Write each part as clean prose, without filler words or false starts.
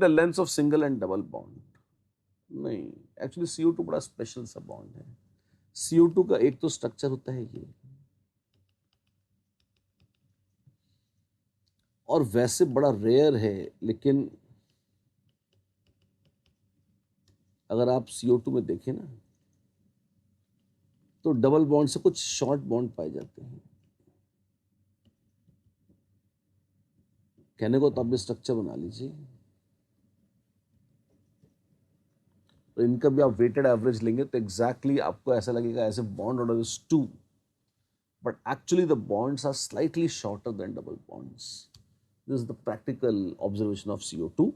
The length of single and double bond? नहीं, actually CO2 बड़ा special सा bond है। CO2 का एक तो स्ट्रक्चर होता है ये, और वैसे बड़ा रेयर है, लेकिन अगर आप CO2 में देखें ना, तो डबल बॉन्ड से कुछ शॉर्ट बॉन्ड पाए जाते हैं। कहने को तो आप भी स्ट्रक्चर बना लीजिए, तो इनका भी आप वेटेड एवरेज लेंगे तो एग्जैक्टली आपको ऐसा लगेगा ऐसे bond order is 2, but actually the bonds are slightly shorter than double bonds. This is the practical observation of CO2.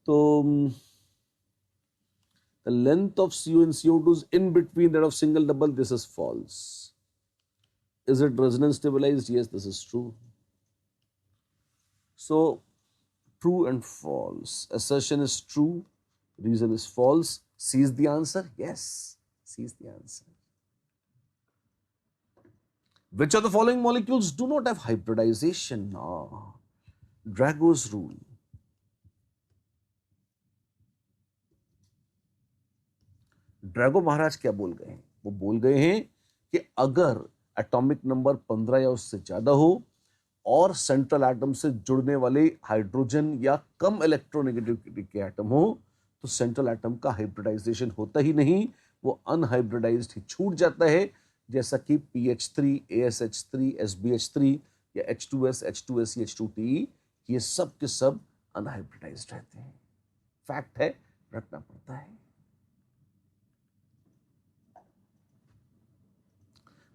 तो the length of CO and CO2 is in between that of single double. This is false. Is it resonance stabilized? Yes, this is true. So true and false. Assertion is true, reason is false. C is the answer? Yes, C is the answer. Which of the following molecules do not have hybridization? Drago's rule. Drago महाराज क्या बोल गए हैं? वो बोल गए हैं कि अगर एटॉमिक नंबर 15 या उससे ज्यादा हो और सेंट्रल एटम से जुड़ने वाले हाइड्रोजन या कम इलेक्ट्रोनेगेटिविटी के एटम हो, तो सेंट्रल एटम का हाइब्रिडाइजेशन होता ही नहीं, वो अनहाइब्रिडाइज्ड ही छूट जाता है, जैसा कि PH3, ASH3, SBH3 या H2S, H2SE, H2TE, ये सब के सब अनहाइब्रिडाइज्ड रहते हैं। फैक्ट है, रखना पड़ता है।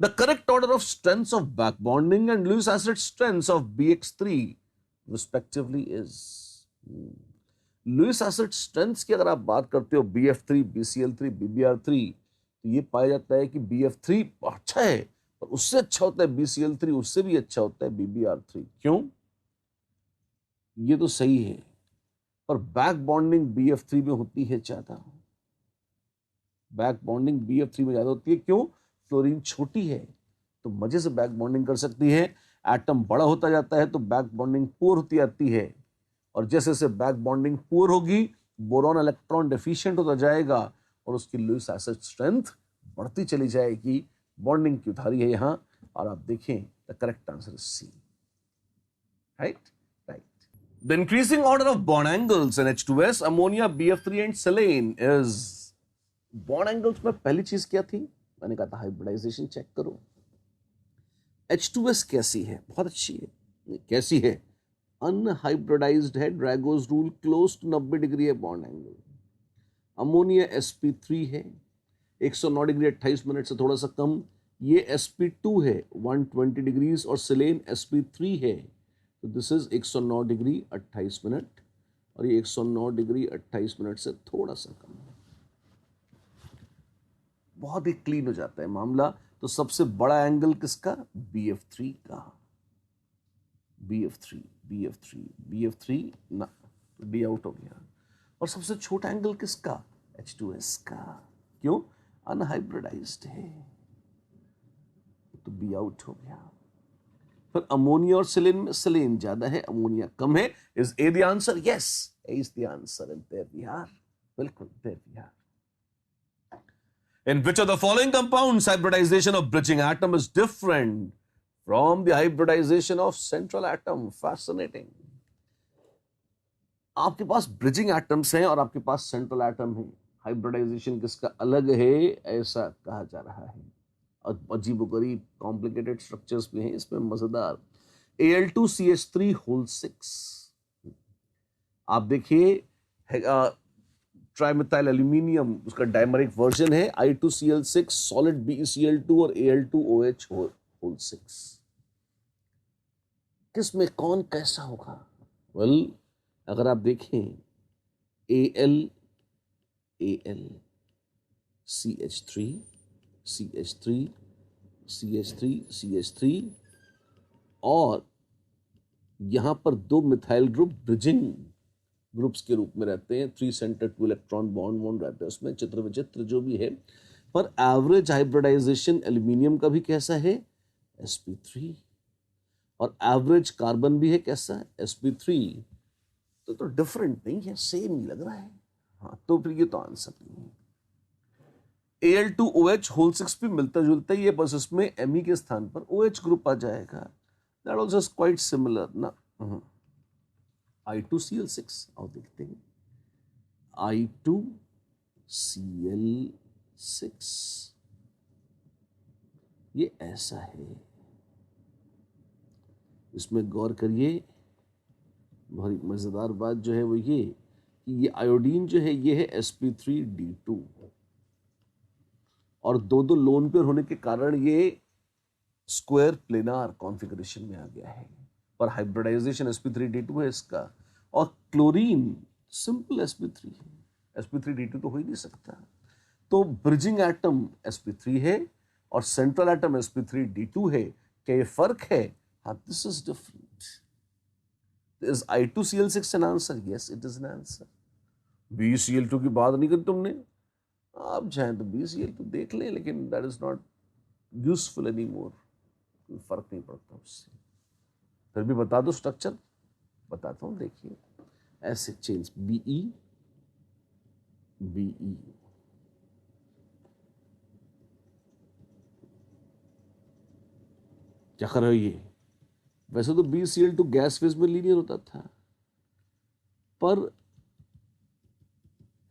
The correct order of strengths of back bonding and Lewis acid strengths of BX3 respectively is. Lewis acid strengths की अगर आप बात करते हो BF3, BCl3, BBr3, तो ये पाया जाता है कि BF3 अच्छा है, और उससे अच्छा होता है BCl3, उससे भी अच्छा होता है BBr3। क्यों? ये तो सही है, पर बैक बॉन्डिंग BF3 में होती है ज्यादा। बैक बॉन्डिंग BF3 में ज्यादा होती है। क्यों? फ्लोरीन छोटी है तो मजे से बैक बॉन्डिंग कर सकती है। एटम बड़ा होता जाता है तो बैक बॉन्डिंग पुअर होती जाती है, और जैसे जैसे बैक बॉन्डिंग पुअर होगी, बोरॉन इलेक्ट्रॉन डेफिशिएंट होता जाएगा और उसकी लुईस एसिड स्ट्रेंथ बढ़ती चली जाएगी। बॉन्डिंग की उधारी है यहां, और आप देखें the correct answer is C. Right right. The increasing order of bond angles in H2S, ammonia, BF3 and silane is. Bond angles में पहली चीज क्या थी? मैंने कहा था हाइब्रिडाइजेशन चेक करो। H2S कैसी है? बहुत अच्छी है। कैसी है? अनहाइब्रिडाइज्ड है। ड्रैगोस रूल, क्लोज टू 90 डिग्री है बॉन्ड एंगल। अमोनिया sp3 है, 109 डिग्री 28 मिनट से थोड़ा सा कम। ये sp2 है 120 डिग्रीज, और सेलेन sp3 है, तो दिस इज 109 डिग्री 28 मिनट, और ये 109 डिग्री 28 मिनट से थोड़ा सा कम। बहुत ही क्लीन हो जाता है मामला। तो सबसे बड़ा एंगल किसका? BF3 का। BF3 ना, डी आउट हो गया। और सबसे छोटा एंगल किसका? H2S का। क्यों? अनहाइब्रिडाइज्ड है, तो बी आउट हो गया। फिर अमोनिया और सेलेन में सेलेन ज्यादा है, अमोनिया कम है। Is A the answer? Yes, A is the answer, and there we are. बिल्कुल, there we are. In which of the following compounds hybridization of bridging atom is different from the hybridization of central atom? Fascinating. आपके पास bridging atoms हैं और आपके पास central atom है। Hybridisation किसका अलग है, ऐसा कहा जा रहा है। अजीबोगरीब कॉम्प्लिकेटेड स्ट्रक्चर्स भी हैं इसमें, मजेदार। Al2CH3 6। आप देखिए, ट्राइमेथाइल एल्यूमिनियम, उसका डायमरिक वर्जन है I2Cl6, सॉलिड BeCl2 और Al2OH6। किसमें कौन कैसा होगा? वेल, अगर आप देखें Al CH3 और यहां पर दो मिथाइल ग्रुप ब्रिजिंग ग्रुप्स के रूप में रहते हैं। 3 सेंटर 2 इलेक्ट्रॉन बॉन्ड रहते हैं उसमें, चित्र विचित्र जो भी है। पर एवरेज हाइब्रिडाइजेशन एल्यूमिनियम का भी कैसा है? sp3। और एवरेज कार्बन भी है कैसा? sp3। तो डिफरेंट नहीं है, सेम ही लग रहा है। हाँ, तो फिर ये तो आंसर नहीं है। Al2OH होल 6 भी मिलता जुलता ही है, बस इसमें Me के स्थान पर OH ग्रुप आ जाएगा। That also is quite similar ना। I2Cl6 आओ देखते हैं। I2Cl6 ये ऐसा है, इसमें गौर करिए। बहुत मजेदार बात जो है वो ये कि ये आयोडीन जो है ये है sp3d2 और दो दो लोन पेयर होने के कारण ये स्क्वायर प्लेनार कॉन्फ़िगरेशन में आ गया है, पर हाइब्रिडाइजेशन sp3d2 है इसका। और क्लोरीन सिंपल sp3 है, sp3d2 तो हो ही नहीं सकता। तो ब्रिजिंग एटम sp3 है और सेंट्रल एटम sp3d2 है। क्या ये फर्क है? हाँ, this is different. Is I2Cl6 an answer? Yes, it is an answer. BeCl2 की बात नहीं करी तुमने, आप चाहें तो BeCl2 देख लें, लेकिन that is not useful any more, कोई फर्क नहीं पड़ता उससे। फिर भी बता दो स्ट्रक्चर, बताता हूं, देखिए ऐसे चेन्स BE BE क्या कर रहे हो ये? वैसे तो BeCl2 गैस फेज में लीनियर होता था, पर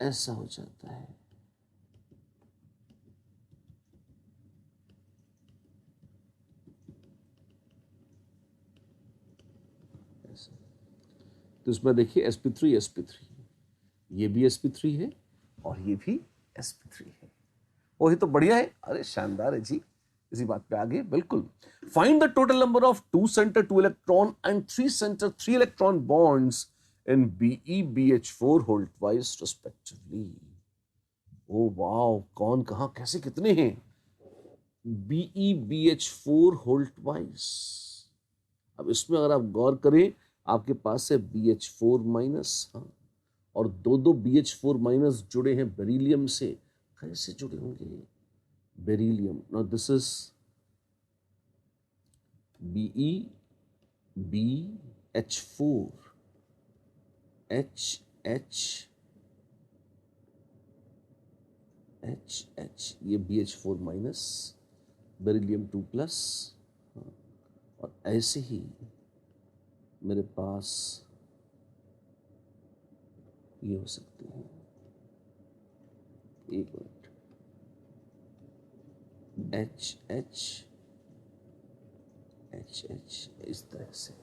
ऐसा हो जाता है। ऐसा तो इसमें देखिए sp3 ये भी sp3 है और ये भी sp3 है। वही तो बढ़िया है, अरे शानदार है जी। इसी बात पे आगे बिल्कुल। Find the total number of 2 centre 2 electron and 3 centre 3 electron bonds in BeBH4 hold wise respectively. Oh wow, कौन कहां कैसे कितने हैं? BeBH4 hold wise. अब इसमें अगर आप गौर करें, आपके पास है BH4 माइनस, हाँ, और दो दो BH4 माइनस जुड़े हैं बेरिलियम से। कैसे जुड़े होंगे? Beryllium, now this is BeBH4 HH ये BH4 माइनस बेरिलियम 2 प्लस, और ऐसे ही मेरे पास ये हो सकते हैं। एक मिनट, HH इस तरह से।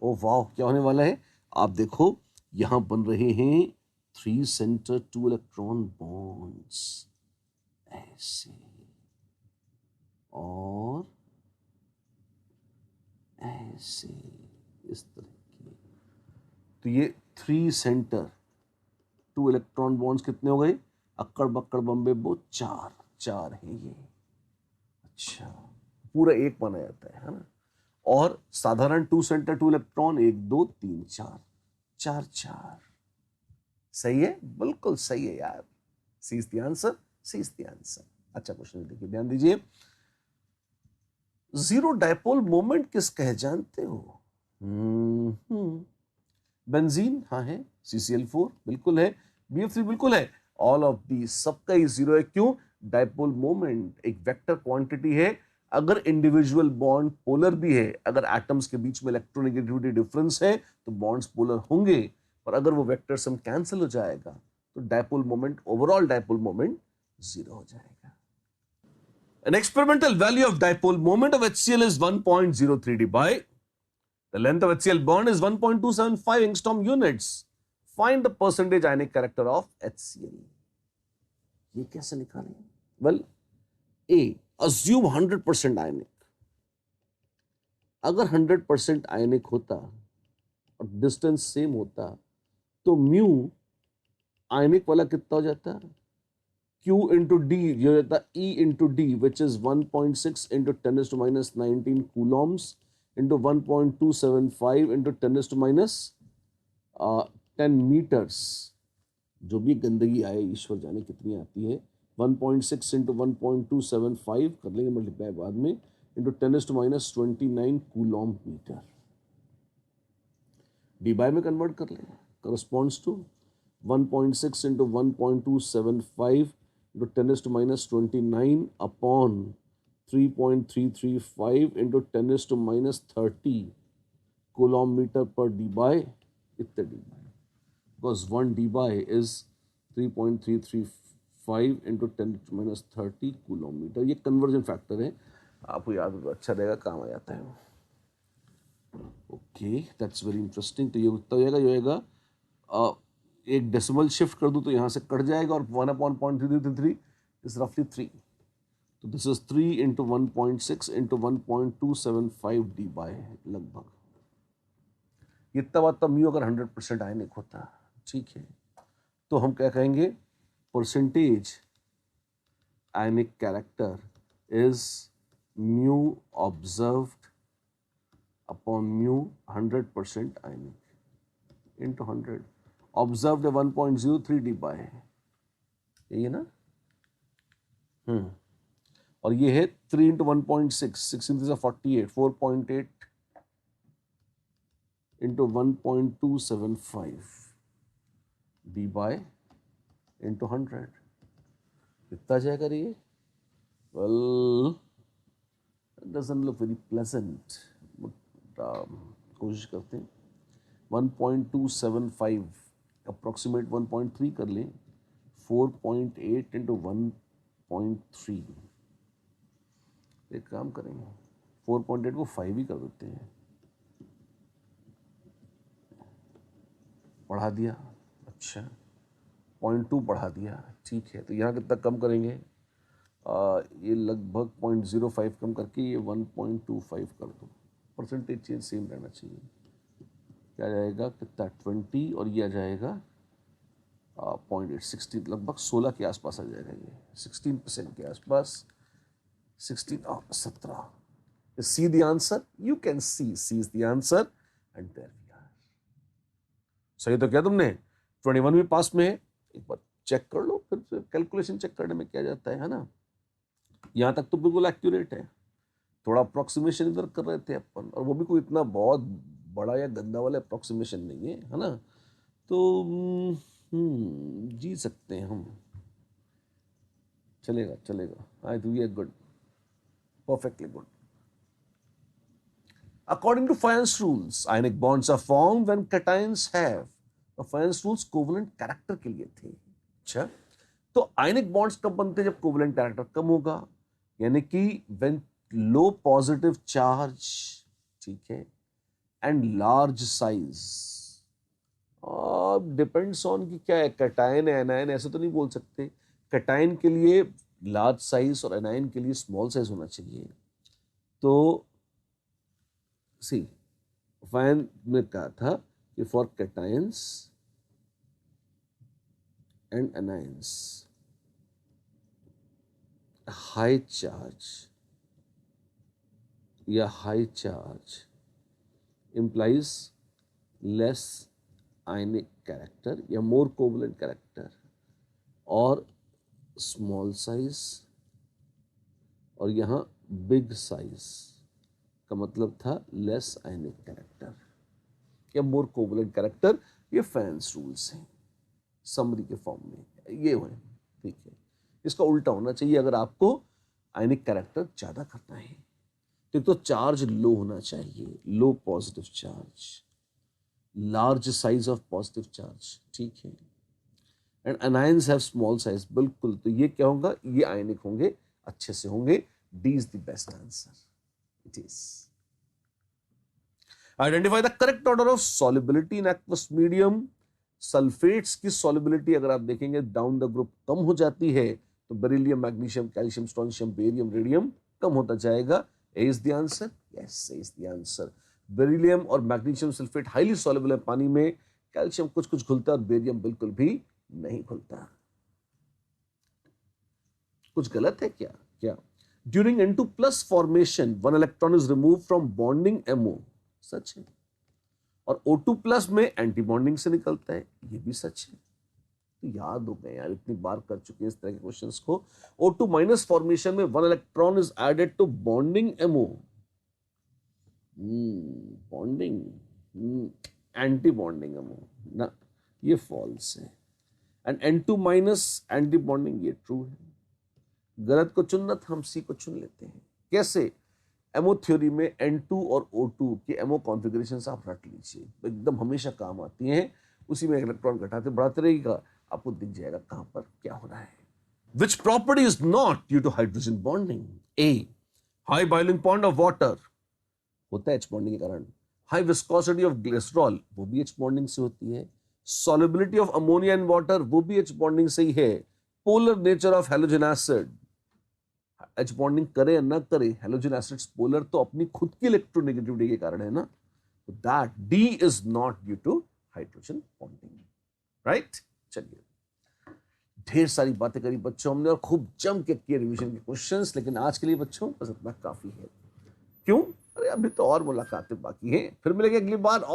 ओ वाह, क्या होने वाला है? आप देखो, यहां बन रहे हैं 3 सेंटर 2 इलेक्ट्रॉन बॉन्ड्स ऐसे, और ऐसे, इस तरह के। तो ये 3 सेंटर 2 इलेक्ट्रॉन बॉन्ड्स कितने हो गए? अक्कड़ बक्कड़ बम्बे बो 4 है ये। अच्छा, पूरा एक माना जाता है ना। और साधारण 2 सेंटर 2 इलेक्ट्रॉन 1 2 3 4 4। सही है, बिल्कुल सही है यार। C is the answer, C is the answer. अच्छा क्वेश्चन देखिए, ध्यान दीजिए। जीरो डायपोल मोमेंट किस कहे जानते हो? बेंजीन, हाँ है। CCl4 बिल्कुल है। BF3 बिल्कुल है। ऑल ऑफ दी, सबका ही जीरो है। क्यों? डायपोल मोमेंट एक वेक्टर क्वांटिटी है। अगर इंडिविजुअल बॉन्ड पोलर भी है, अगर एटम्स के बीच में इलेक्ट्रोनेगेटिविटी डिफरेंस है तो बॉन्ड्स पोलर होंगे, और अगर वो वेक्टर सम कैंसिल हो जाएगा तो dipole moment, overall dipole moment zero हो जाएगा। An experimental value of dipole moment of HCl is 1.03 by the length of HCl bond is 1.275 angstrom units. Find the percentage ionic character of HCl. ये कैसे निकालें? Well, A, assume 100% ionic. अगर 100% आयनिक होता और distance same होता तो mu आयनिक वाला कितना हो जाता? Q into D ये हो जाता E into D, which is 1.6 into 10 to minus 19 coulombs into 1.275 into 10 to minus 10 meters। जो भी गंदगी आए, ईश्वर जाने कितनी आती है। 1.6 into 1.275 कर लेंगे मल्टीप्लाई बाद में, into 10 to minus 29 coulomb metre. Debye में कन्वर्ट कर लें, corresponds to 1.6 into 1.275 into 10⁻29 upon 3.335 into 10⁻30 coulomb per Debye, इतने Debye, because 1 Debye is 3.335 into 10⁻30 coulomb. ये कन्वर्जन फैक्टर है, आपको याद होगा, अच्छा रहेगा, काम आ जाता है। Okay, that's very interesting. तो ये उत्तर हो जाएगा, ये होएगा एक डेसिमल शिफ्ट कर दूं तो यहाँ से कट जाएगा, और 1/.3333 इज रफली 3। तो this is 3 into 1.6 into 1.275 D by लगभग। ये तब आता म्यू अगर 100% आयनिक होता, ठीक है। तो हम क्या कहेंगे, percentage ionic character is mu observed upon mu 100% ionic into 100। Observed 1.03 D by, यही है ना। और ये है 3 into 1.6, 6 into 48, 4.8 into 1.275 D by into 100। कितना जाएगा ये? Well, it doesn't look very pleasant, but कोशिश करते हैं। 1.275 अप्रोक्सीमेट 1.3 कर लें, 4.8 इंटू 1.3। एक काम करेंगे, 4.8 को 5 ही कर देते हैं, बढ़ा दिया, अच्छा 0.2 बढ़ा दिया, ठीक है। तो यहाँ कितना कम करेंगे, ये लगभग 0.05 कम करके ये 1.25 कर दो, परसेंटेज चेंज सेम रहना चाहिए। क्या जाएगा, कितना 20, और ये आ जाएगा 0.8, 16, लगभग 16 के आसपास आ जाएगा, ये 16% के आसपास, 17। See the answer? You can see is the answer, and there we are. सही तो क्या तुमने 21 भी पास में है, एक बार चेक कर लो, फिर कैलकुलेशन चेक करने में क्या जाता है ना। यहाँ तक तो बिल्कुल एक्यूरेट है, थोड़ा अप्रोक्सीमेशन इधर कर रहे थे अपन, और वो भी कोई इतना बहुत बड़ा या गंदा वाला अप्रोक्सीमेशन नहीं है ना। तो जी सकते हैं हम, चलेगा चलेगा। I think we are good, perfectly good. According to Fayence rules, ionic bonds are formed when cations have. तो Fayence rules covalent character के लिए थे। अच्छा, तो ionic bonds कब बनते हैं, जब covalent character कम होगा, यानी कि when low positive charge, ठीक है, and large size। Depends on कि क्या है, कैटायन है एनायन, ऐसे तो नहीं बोल सकते। कैटायन के लिए लार्ज साइज और एनायन के लिए स्मॉल साइज होना चाहिए। तो सी फैन में कहा था कि for cations and anions high charge या high charge implies less ionic character या more covalent character, और स्मॉल साइज, और यहाँ बिग साइज का मतलब था लेस आयनिक कैरेक्टर या मोर कोवलेंट कैरेक्टर। ये फैंस रूल्स हैं समरी के फॉर्म में, ये हुए, ठीक है। इसका उल्टा होना चाहिए, अगर आपको आयनिक कैरेक्टर ज्यादा करना है तो चार्ज लो होना चाहिए, low positive charge, large size of positive charge, ठीक है। And anions have small size, बिल्कुल। तो ये क्या होगा, ये आयनिक होंगे, अच्छे से होंगे। D is the best answer, it is. Identify the correct order of solubility in aqueous medium. Sulphates की सॉल्युबिलिटी अगर आप देखेंगे डाउन द ग्रुप कम हो जाती है, तो beryllium, magnesium, calcium, strontium, barium, radium कम होता जाएगा। A is the answer, yes, A is the answer. Beryllium और मैग्नीशियम सल्फेट हाईली सॉल्युबल है पानी में, कैल्शियम कुछ कुछ घुलता है और बेरियम बिल्कुल भी नहीं खुलता। कुछ गलत है क्या? क्या during N2+ formation 1 electron is remove from bonding MO, सच है। और O2+ में एंटी बॉन्डिंग से निकलता है, ये भी सच है। तो याद हो गए यार, इतनी बार कर चुके हैं इस तरह के क्वेश्चंस को। O2- फॉर्मेशन में 1 electron is added to bonding MO। Bonding anti bonding अमो ना, ये फॉल्स है। And N2 minus anti bonding, ये ट्रू है। गलत को चुनना था, हम सी को चुन लेते हैं। कैसे? एमओ थ्योरी में N2 और O2 के एमओ कॉन्फ़िगरेशंस आप रट लीजिए, एकदम हमेशा काम आती हैं। उसी में इलेक्ट्रॉन घटाते बढ़ाते रहेगा, आपको दिख जाएगा कहां पर क्या हो रहा है। Which property is not due to hydrogen bonding? A. High boiling point of water, होता है H बॉन्डिंग के कारण। हाई विस्कोसिटी ऑफ ग्लिसरॉल, वो भी H बॉन्डिंग से होती है। Solubility of ammonia in water, वो भी H बॉन्डिंग से ही है। Polar nature of halogen acid, H bonding करे या ना करे, हैलोजन एसिड्स पोलर तो अपनी खुद की इलेक्ट्रोनेगेटिविटी के कारण है ना। That D is not due to hydrogen bonding, right. चलिए, ढेर सारी बातें करी बच्चों हमने और खूब जम के किए रिवीजन के क्वेश्चंस, लेकिन आज के लिए बच्चों बस इतना काफी है। क्यों? अरे अभी तो और मुलाकातें बाकी हैं, फिर मिलेंगे अगली बार।